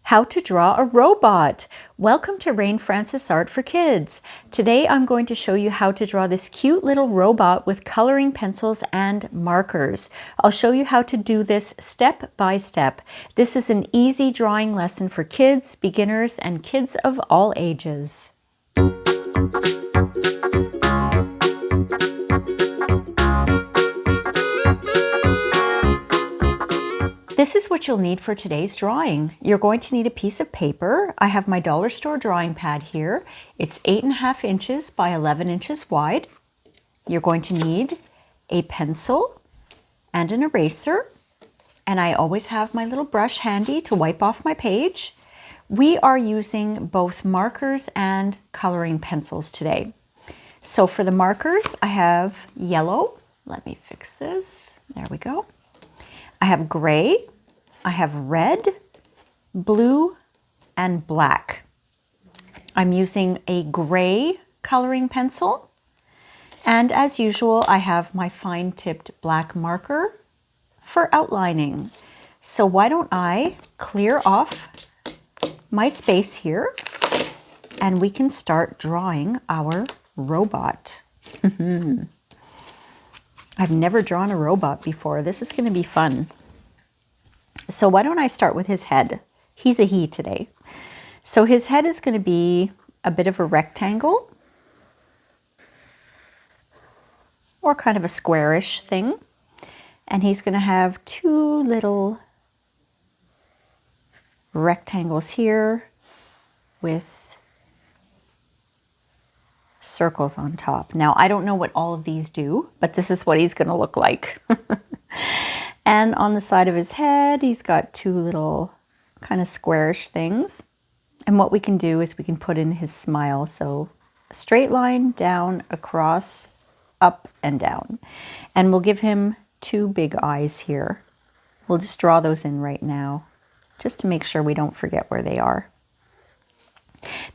How to draw a robot. Welcome to Rain Francis Art for Kids. Today I'm going to show you how to draw this cute little robot with coloring pencils and markers. I'll show you how to do this step by step. This is an easy drawing lesson for kids, beginners, and kids of all ages. This is what you'll need for today's drawing. You're going to need a piece of paper. I have my dollar store drawing pad here. It's 8.5 inches by 11 inches wide. You're going to need a pencil and an eraser. And I always have my little brush handy to wipe off my page. We are using both markers and coloring pencils today. So for the markers, I have yellow. Let me fix this. There we go. I have gray, I have red, blue, and black. I'm using a gray coloring pencil. And as usual, I have my fine-tipped black marker for outlining. So why don't I clear off my space here and we can start drawing our robot. I've never drawn a robot before. This is going to be fun. So why don't I start with his head? He's a he today. So his head is going to be a bit of a rectangle or kind of a squarish thing. And he's going to have two little rectangles here with circles on top. Now, I don't know what all of these do, but this is what he's going to look like. And on the side of his head, he's got two little kind of squarish things. And what we can do is we can put in his smile. So a straight line, down, across, up, and down. And we'll give him two big eyes here. We'll just draw those in right now, just to make sure we don't forget where they are.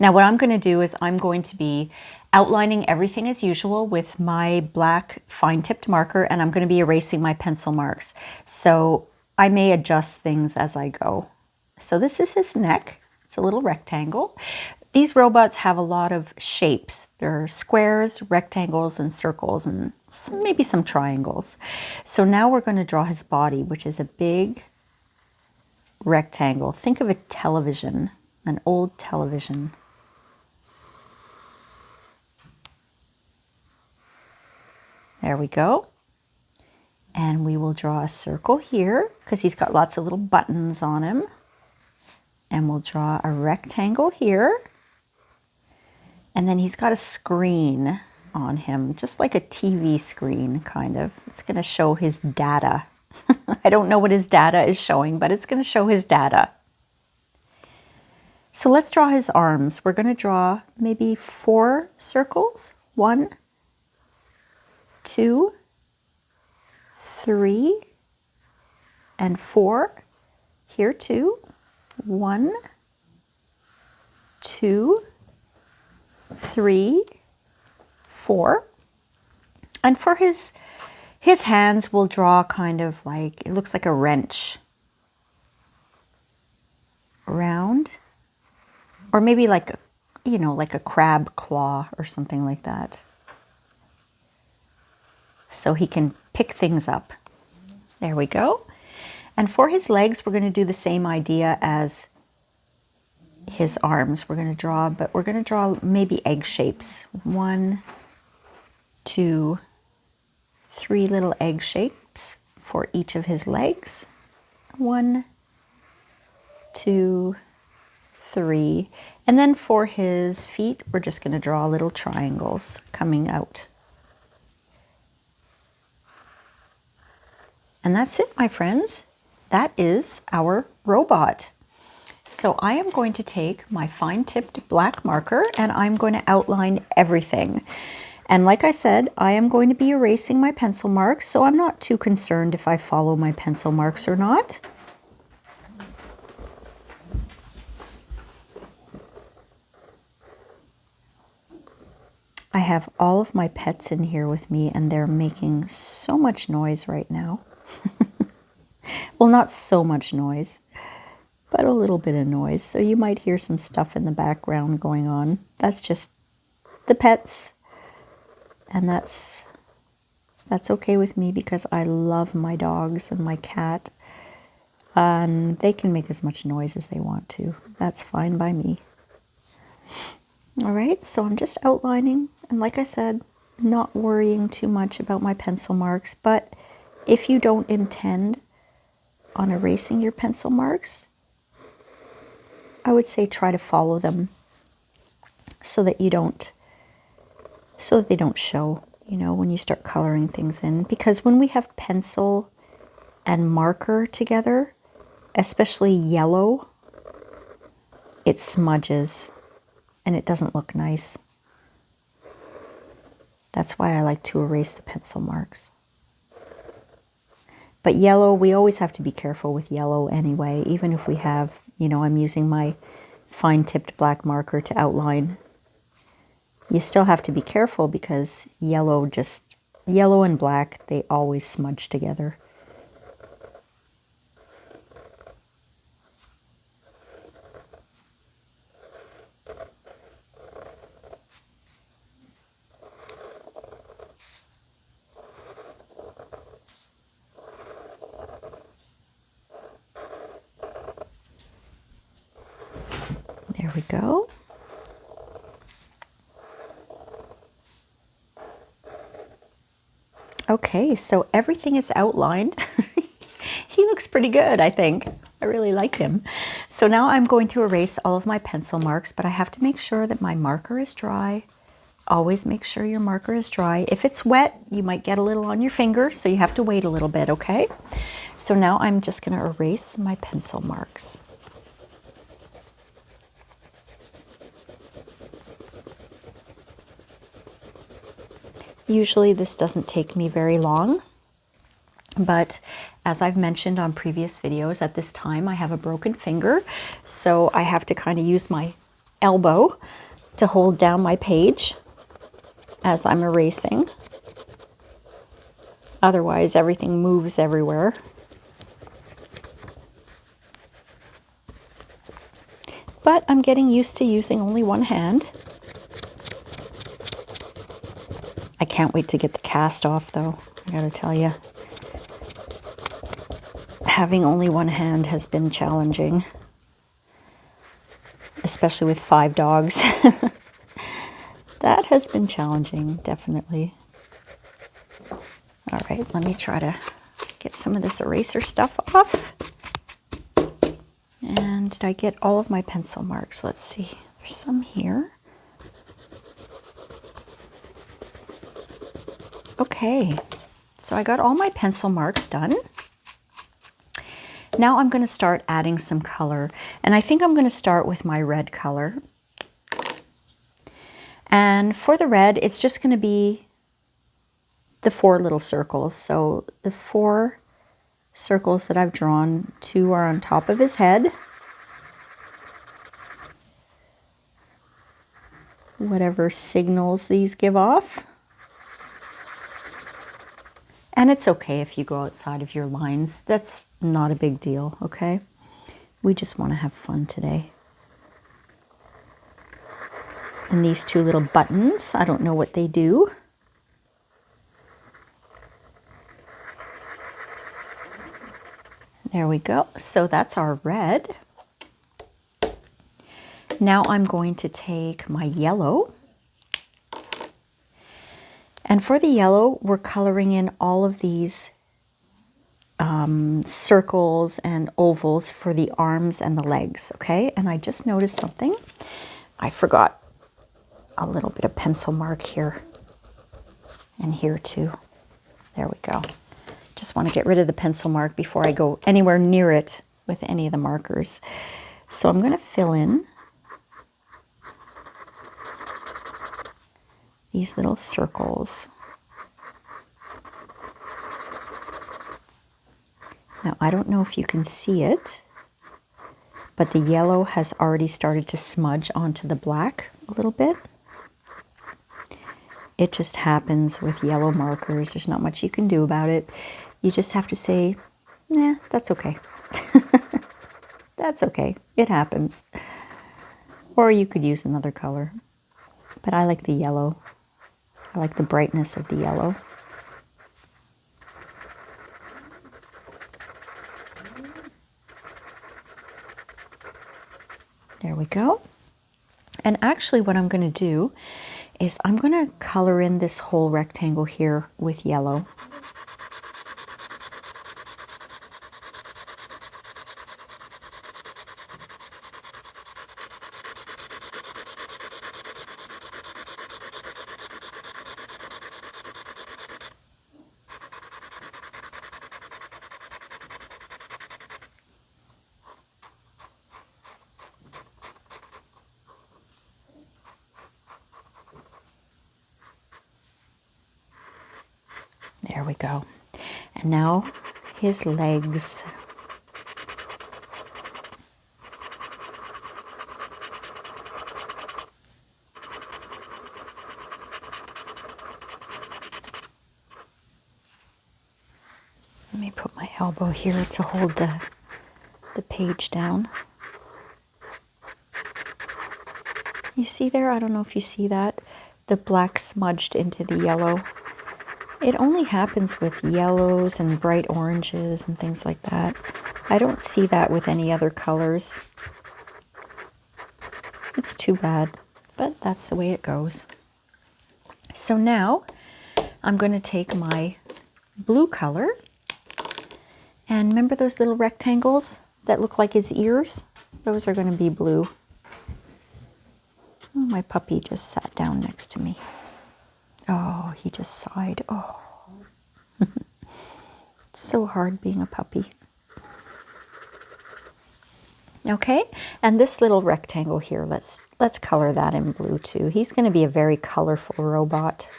Now what I'm going to do is I'm going to be outlining everything as usual with my black fine-tipped marker, and I'm going to be erasing my pencil marks. So I may adjust things as I go. So this is his neck. It's a little rectangle. These robots have a lot of shapes. There are squares, rectangles, and circles, and maybe some triangles. So now we're going to draw his body, which is a big rectangle. Think of a television. An old television. There we go. And we will draw a circle here because he's got lots of little buttons on him. And we'll draw a rectangle here. And then he's got a screen on him, just like a TV screen, kind of. It's going to show his data. I don't know what his data is showing, but it's going to show his data. So let's draw his arms. We're going to draw maybe 4 circles. 1, 2, 3, and 4. Here too. 1, 2, 3, 4. And for his hands, we'll draw kind of like, it looks like a wrench. Round. Or maybe like, like a crab claw or something like that. So he can pick things up. There we go. And for his legs, we're going to do the same idea as his arms. We're going to draw maybe egg shapes. 1, 2, 3 little egg shapes for each of his legs. 1, 2, 3. And then for his feet, we're just going to draw little triangles coming out. And that's it, my friends. That is our robot. So I am going to take my fine-tipped black marker and I'm going to outline everything. And like I said, I am going to be erasing my pencil marks, so I'm not too concerned if I follow my pencil marks or not. I have all of my pets in here with me and they're making so much noise right now. Well, not so much noise, but but a little bit of noise. So you might hear some stuff in the background going on. That's just the pets. And that's okay with me because I love my dogs and my cat. And they can make as much noise as they want to. That's fine by me. All right, so I'm just outlining. And like I said, not worrying too much about my pencil marks. But if you don't intend on erasing your pencil marks, I would say try to follow them so that they don't show, you know, when you start coloring things in. Because when we have pencil and marker together, especially yellow, it smudges and it doesn't look nice. That's why I like to erase the pencil marks. But yellow, we always have to be careful with yellow anyway, even if we have, you know, I'm using my fine-tipped black marker to outline. You still have to be careful because yellow and black, they always smudge together. There we go. Okay, so everything is outlined. He looks pretty good, I think. I really like him. So now I'm going to erase all of my pencil marks, but I have to make sure that my marker is dry. Always make sure your marker is dry. If it's wet, you might get a little on your finger, so you have to wait a little bit, okay? So now I'm just going to erase my pencil marks. Usually this doesn't take me very long, but as I've mentioned on previous videos, at this time I have a broken finger, so I have to kind of use my elbow to hold down my page as I'm erasing. Otherwise, everything moves everywhere. But I'm getting used to using only one hand. I can't wait to get the cast off, though. I gotta tell you, having only one hand has been challenging, especially with 5 dogs. That has been challenging, definitely. All right, let me try to get some of this eraser stuff off. And did I get all of my pencil marks? Let's see. There's some here. Okay, so I got all my pencil marks done. Now I'm going to start adding some color, and I think I'm going to start with my red color. And for the red, it's just going to be the 4 little circles. So the 4 circles that I've drawn, 2 are on top of his head. Whatever signals these give off. And it's okay if you go outside of your lines. That's not a big deal, okay? We just want to have fun today. And these 2 little buttons, I don't know what they do. There we go. So that's our red. Now I'm going to take my yellow. And for the yellow, we're coloring in all of these circles and ovals for the arms and the legs, okay? And I just noticed something. I forgot a little bit of pencil mark here and here too. There we go. Just want to get rid of the pencil mark before I go anywhere near it with any of the markers. So I'm going to fill in these little circles. Now, I don't know if you can see it, but the yellow has already started to smudge onto the black a little bit. It just happens with yellow markers. There's not much you can do about it. You just have to say, nah, that's okay. That's okay. It happens. Or you could use another color. But I like the yellow. I like the brightness of the yellow. There we go. And actually what I'm going to do is I'm going to color in this whole rectangle here with yellow. There we go. And now his legs. Let me put my elbow here to hold the page down. You see there? I don't know if you see that. The black smudged into the yellow. It only happens with yellows and bright oranges and things like that. I don't see that with any other colors. It's too bad, but that's the way it goes. So now I'm going to take my blue color, and remember those little rectangles that look like his ears? Those are going to be blue. Oh, my puppy just sat down next to me. Oh, he just sighed. Oh, it's so hard being a puppy. Okay, and this little rectangle here, let's color that in blue too. He's going to be a very colorful robot.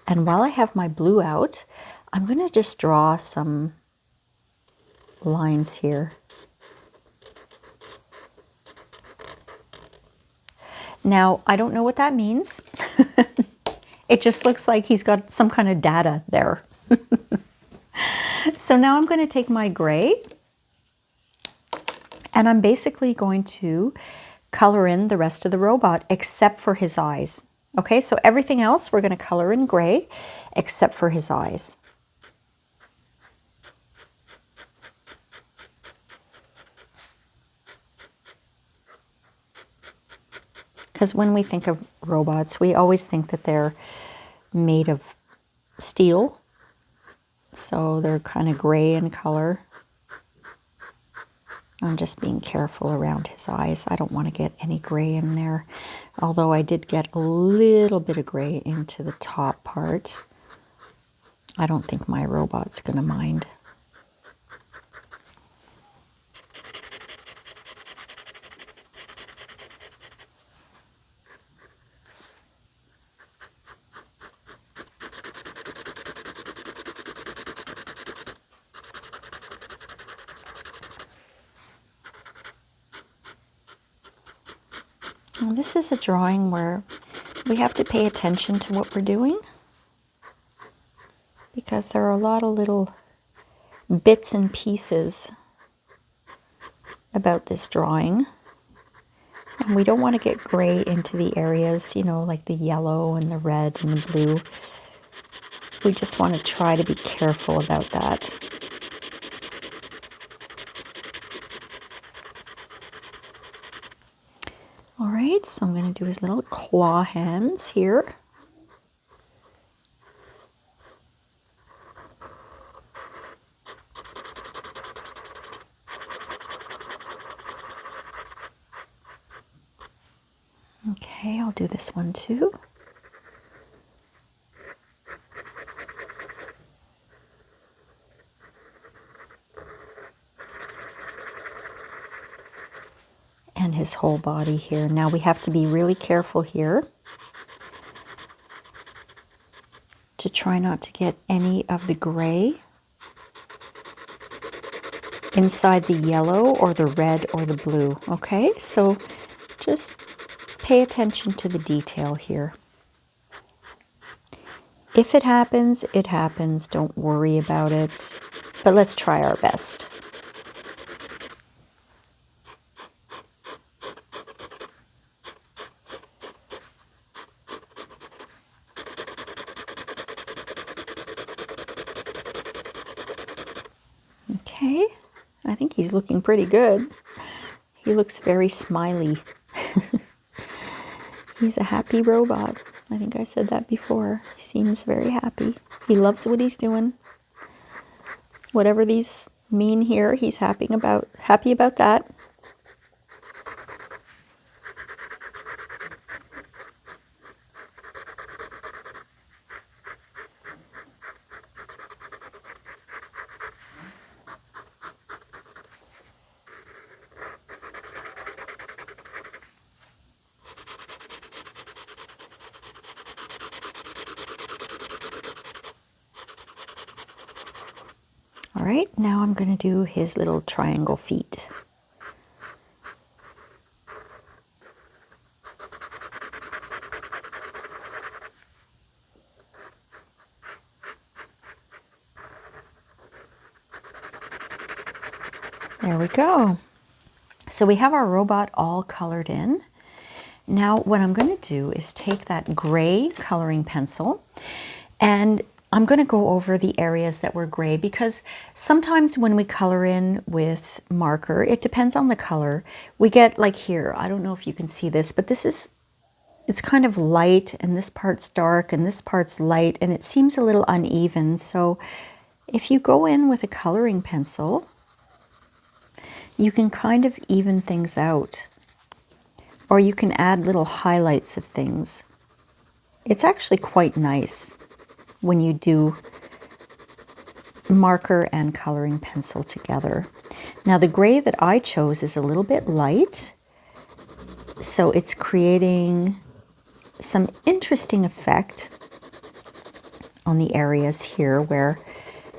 And while I have my blue out, I'm going to just draw some lines here. Now, I don't know what that means. It just looks like he's got some kind of data there. So now I'm going to take my gray, and I'm basically going to color in the rest of the robot except for his eyes. Okay, so everything else we're going to color in gray except for his eyes. Because when we think of robots, we always think that they're made of steel. So they're kind of gray in color. I'm just being careful around his eyes. I don't want to get any gray in there. Although I did get a little bit of gray into the top part. I don't think my robot's going to mind. Well, this is a drawing where we have to pay attention to what we're doing, because there are a lot of little bits and pieces about this drawing. And we don't want to get gray into the areas, you know, like the yellow and the red and the blue. We just want to try to be careful about that. All right, so I'm going to do his little claw hands here. Okay, I'll do this one too. And his whole body here. Now we have to be really careful here to try not to get any of the gray inside the yellow or the red or the blue. Okay, so just pay attention to the detail here. If it happens, it happens. Don't worry about it. but let's try our best. Okay, I think he's looking pretty good. He looks very smiley. He's a happy robot. I think I said that before. He seems very happy. He loves what he's doing. Whatever these mean here, he's happy about that. All right, now I'm going to do his little triangle feet. There we go. So we have our robot all colored in. Now what I'm going to do is take that gray coloring pencil, and I'm going to go over the areas that were gray, because sometimes when we color in with marker, it depends on the color. We get like here, I don't know if you can see this, but it's kind of light, and this part's dark and this part's light, and it seems a little uneven. So if you go in with a coloring pencil, you can kind of even things out, or you can add little highlights of things. It's actually quite nice when you do marker and coloring pencil together. Now the gray that I chose is a little bit light, so it's creating some interesting effect on the areas here where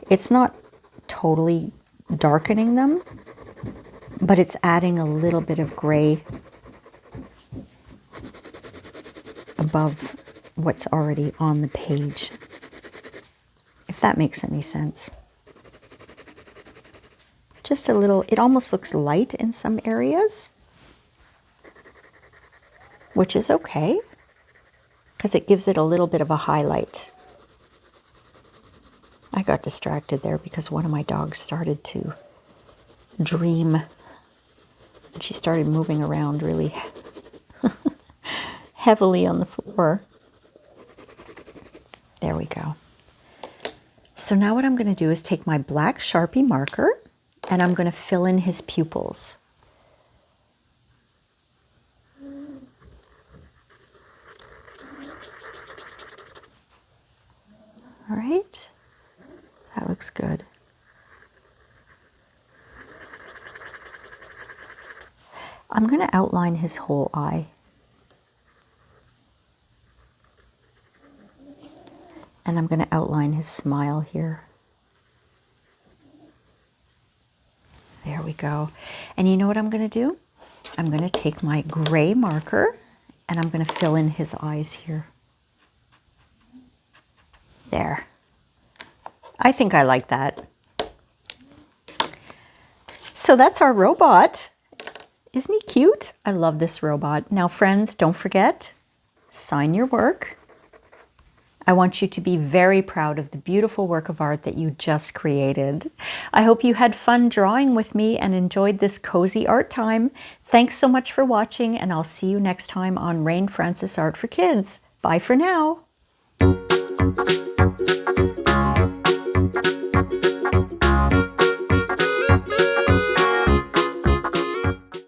it's not totally darkening them, but it's adding a little bit of gray above what's already on the page, if that makes any sense. Just a little, it almost looks light in some areas, which is okay, because it gives it a little bit of a highlight. I got distracted there because one of my dogs started to dream. She started moving around really heavily on the floor. There we go. So now what I'm going to do is take my black Sharpie marker, and I'm going to fill in his pupils. All right, that looks good. I'm going to outline his whole eye. And I'm going to outline his smile here. There we go. And you know what I'm going to do? I'm going to take my gray marker and I'm going to fill in his eyes here. There. I think I like that. So that's our robot. Isn't he cute? I love this robot. Now, friends, don't forget, sign your work. I want you to be very proud of the beautiful work of art that you just created. I hope you had fun drawing with me and enjoyed this cozy art time. Thanks so much for watching, and I'll see you next time on Rain Francis Art for Kids. Bye for now.